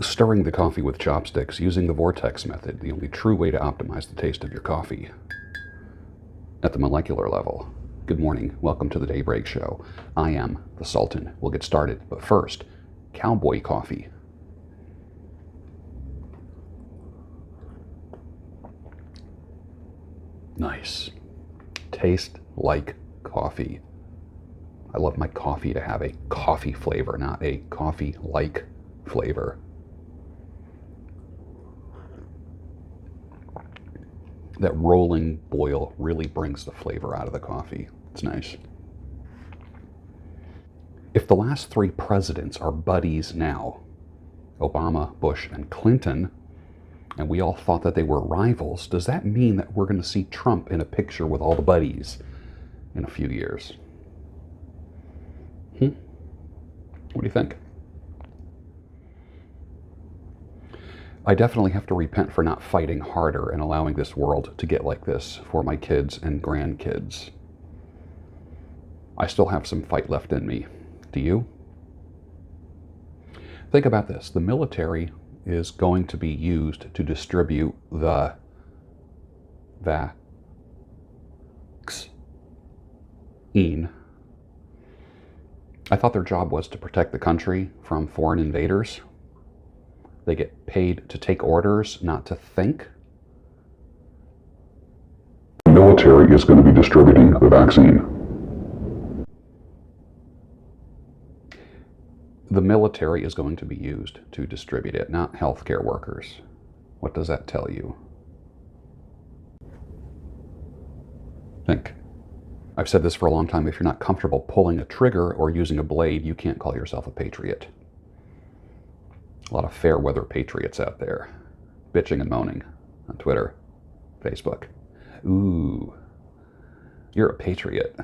Stirring the coffee with chopsticks using the vortex method, the only true way to optimize the taste of your coffee at the molecular level. Good morning. Welcome to the Daybreak Show. I am the Sultan. We'll get started, but first, Cowboy coffee. Nice. Taste like coffee. I love my coffee to have a coffee flavor, not a coffee-like flavor. That rolling boil really brings the flavor out of the coffee. It's nice. If the last three presidents are buddies now, Obama, Bush, and Clinton, and we all thought that they were rivals, does that mean that we're going to see Trump in a picture with all the buddies in a few years? What do you think? I definitely have to repent for not fighting harder and allowing this world to get like this for my kids and grandkids. I still have some fight left in me. Do you? Think about this. The military is going to be used to distribute the vaccine. I thought their job was to protect the country from foreign invaders. They get paid to take orders, not to think. The military is going to be distributing the vaccine. The military is going to be used to distribute it, not healthcare workers. What does that tell you? Think. I've said this for a long time. If you're not comfortable pulling a trigger or using a blade, you can't call yourself a patriot. A lot of fair weather patriots out there, bitching and moaning on Twitter, Facebook. Ooh, you're a patriot.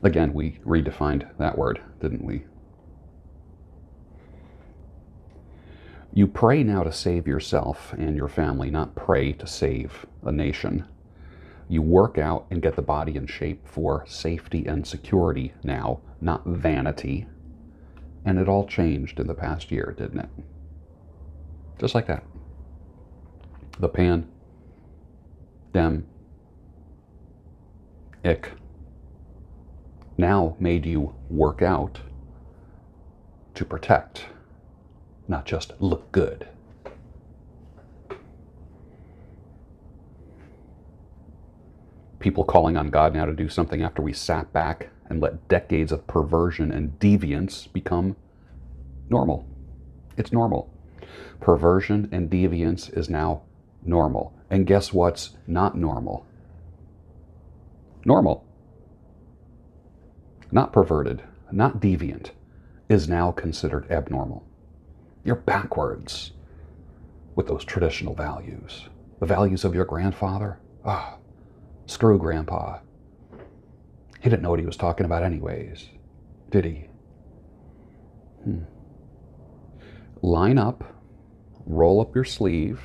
Again, we redefined that word, didn't we? You pray now to save yourself and your family, not pray to save a nation. You work out and get the body in shape for safety and security now, not vanity. And it all changed in the past year, didn't it? Just like that. The pandemic now made you work out to protect, not just look good. People calling on God now to do something after we sat back and let decades of perversion and deviance become normal. It's normal. Perversion and deviance is now normal. And guess what's not normal? Normal. Not perverted, not deviant, is now considered abnormal. You're backwards with those traditional values. The values of your grandfather? Screw Grandpa. He didn't know what he was talking about anyways, did he? Line up, roll up your sleeve,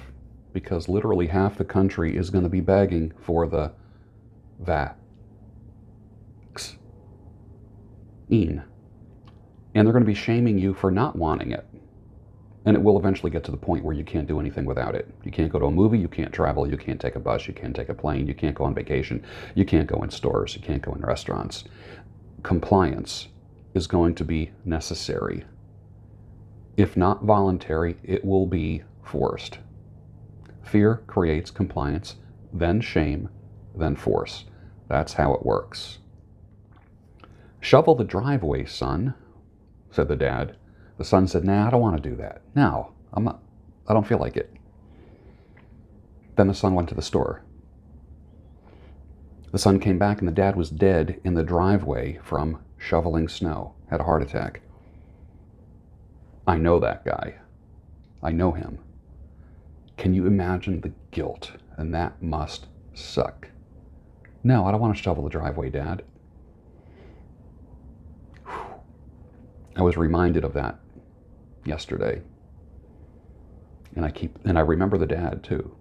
because literally half the country is going to be begging for the vaccine. And they're going to be shaming you for not wanting it. And it will eventually get to the point where you can't do anything without it. You can't go to a movie, you can't travel, you can't take a bus, you can't take a plane, you can't go on vacation, you can't go in stores, you can't go in restaurants. Compliance is going to be necessary. If not voluntary, it will be forced. Fear creates compliance, then shame, then force. That's how it works. Shovel the driveway, son, said the dad. The son said, nah, I don't want to do that. No, I don't feel like it. Then the son went to the store. The son came back and the dad was dead in the driveway from shoveling snow, had a heart attack. I know that guy. I know him. Can you imagine the guilt? And that must suck. No, I don't want to shovel the driveway, Dad. I was reminded of that yesterday. And I remember the dad too.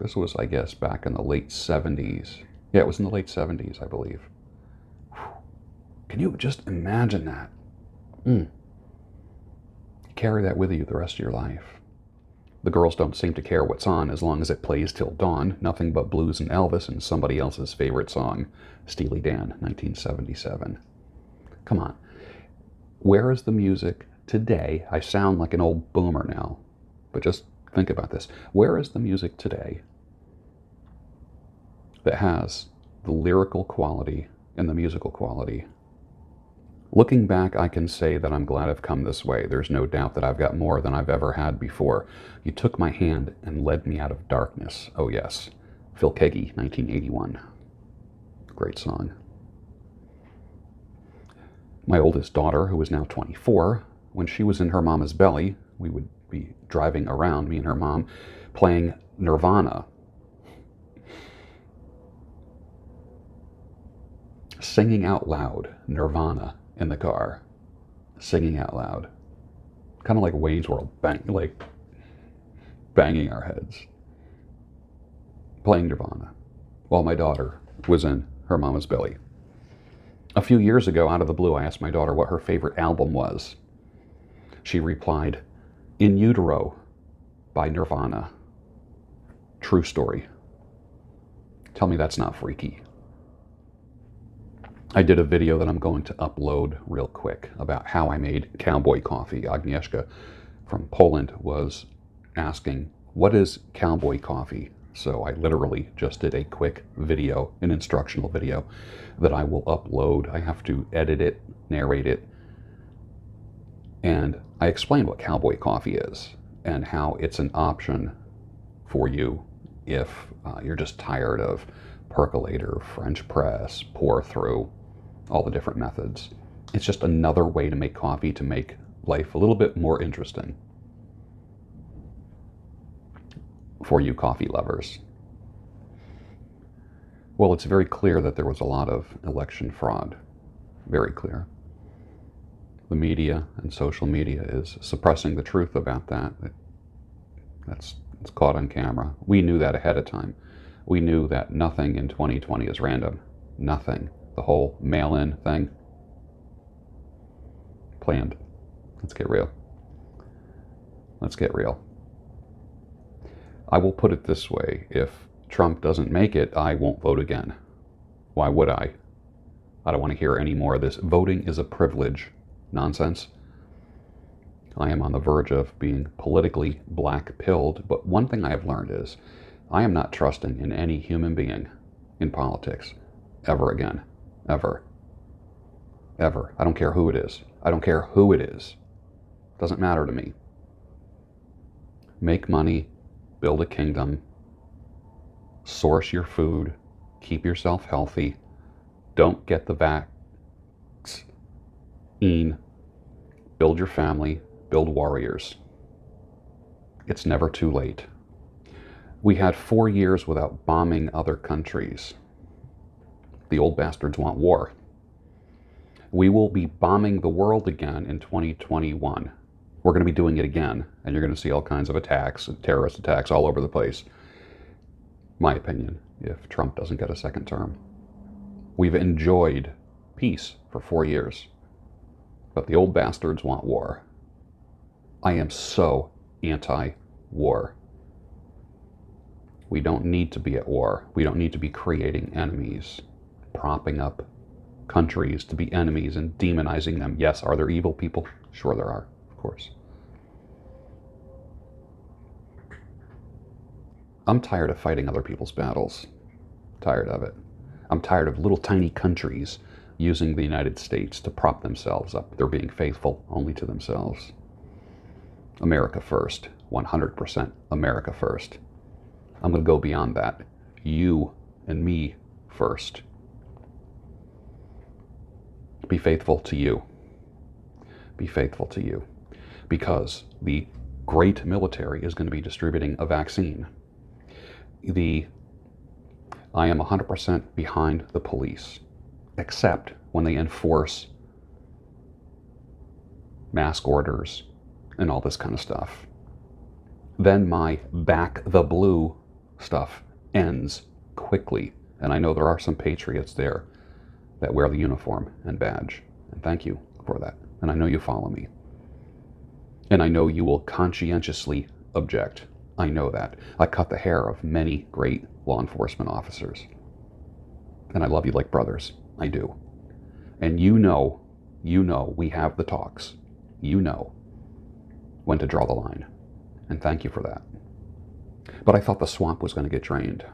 This was, I guess, back in the late 70s. Yeah, it was in the late 70s, I believe. Can you just imagine that? You carry that with you the rest of your life. The girls don't seem to care what's on as long as it plays till dawn. Nothing but blues and Elvis and somebody else's favorite song, Steely Dan, 1977. Come on. Where is the music today? I sound like an old boomer now, but just think about this. Where is the music today that has the lyrical quality and the musical quality? Looking back, I can say that I'm glad I've come this way. There's no doubt that I've got more than I've ever had before. You took my hand and led me out of darkness. Oh yes. Phil Keaggy, 1981. Great song. My oldest daughter, who is now 24, when she was in her mama's belly, we would be driving around, me and her mom, playing Nirvana. Singing out loud, Nirvana. In the car, singing out loud, kind of like Wayne's World, banging our heads, playing Nirvana, while my daughter was in her mama's belly. A few years ago, out of the blue, I asked my daughter what her favorite album was. She replied, In Utero by Nirvana. True story. Tell me that's not freaky. I did a video that I'm going to upload real quick about how I made Cowboy coffee. Agnieszka from Poland was asking, what is Cowboy coffee? So I literally just did a quick video, an instructional video that I will upload. I have to edit it, narrate it, and I explained what Cowboy coffee is and how it's an option for you if you're just tired of percolator, French press, pour through, all the different methods. It's just another way to make coffee to make life a little bit more interesting for you coffee lovers. Well, it's very clear that there was a lot of election fraud. Very clear. The media and social media is suppressing the truth about that. It's caught on camera. We knew that ahead of time. We knew that nothing in 2020 is random. Nothing. The whole mail-in thing. Planned. Let's get real. Let's get real. I will put it this way. If Trump doesn't make it, I won't vote again. Why would I? I don't want to hear any more of this. Voting is a privilege nonsense. I am on the verge of being politically black-pilled, but one thing I have learned is I am not trusting in any human being in politics ever again. Ever. Ever. I don't care who it is. I don't care who it is. Doesn't matter to me. Make money, build a kingdom, source your food, keep yourself healthy, don't get the vaccine, build your family, build warriors. It's never too late. We had 4 years without bombing other countries. The old bastards want war. We will be bombing the world again in 2021. We're going to be doing it again, and you're going to see all kinds of attacks, terrorist attacks all over the place. My opinion, if Trump doesn't get a second term. We've enjoyed peace for 4 years, but the old bastards want war. I am so anti-war. We don't need to be at war. We don't need to be creating enemies, propping up countries to be enemies and demonizing them. Yes, are there evil people? Sure there are, of course. I'm tired of fighting other people's battles. Tired of it. I'm tired of little tiny countries using the United States to prop themselves up. They're being faithful only to themselves. America first. 100% America first. I'm going to go beyond that. You and me first. Be faithful to you. Be faithful to you. Because the great military is going to be distributing a vaccine. I am 100% behind the police, except when they enforce mask orders and all this kind of stuff. Then my back the blue stuff ends quickly. And I know there are some patriots there that wear the uniform and badge. And thank you for that. And I know you follow me. And I know you will conscientiously object. I know that. I cut the hair of many great law enforcement officers. And I love you like brothers. I do. And you know, we have the talks. You know when to draw the line. And thank you for that. But I thought the swamp was going to get drained.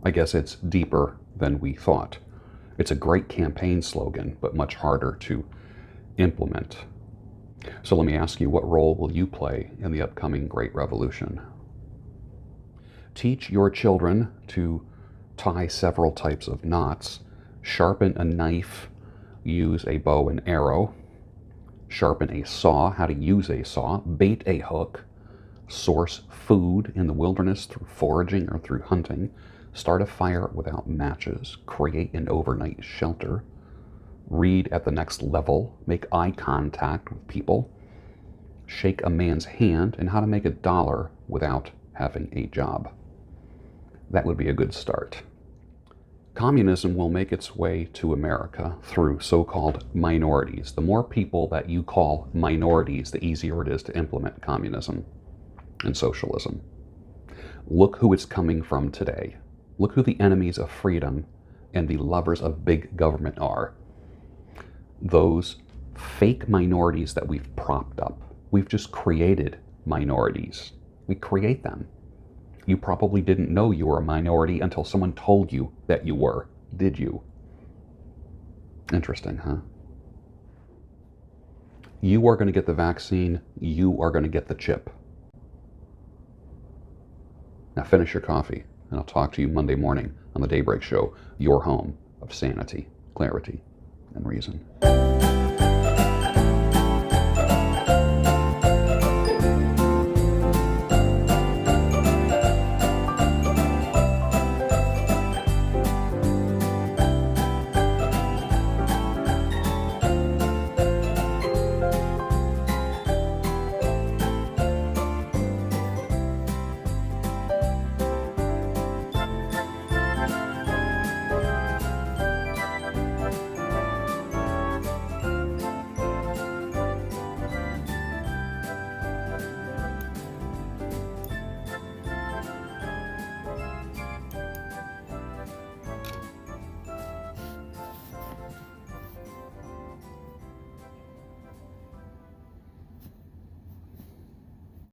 I guess it's deeper than we thought. It's a great campaign slogan, but much harder to implement. So let me ask you, what role will you play in the upcoming Great Revolution? Teach your children to tie several types of knots, sharpen a knife, use a bow and arrow, sharpen a saw, how to use a saw, bait a hook, source food in the wilderness through foraging or through hunting, start a fire without matches, create an overnight shelter, read at the next level, make eye contact with people, shake a man's hand, and how to make $1 without having a job. That would be a good start. Communism will make its way to America through so-called minorities. The more people that you call minorities, the easier it is to implement communism and socialism. Look who it's coming from today. Look who the enemies of freedom and the lovers of big government are. Those fake minorities that we've propped up. We've just created minorities. We create them. You probably didn't know you were a minority until someone told you that you were. Did you? Interesting, huh? You are going to get the vaccine. You are going to get the chip. Now finish your coffee, and I'll talk to you Monday morning on the Daybreak Show, your home of sanity, clarity, and reason.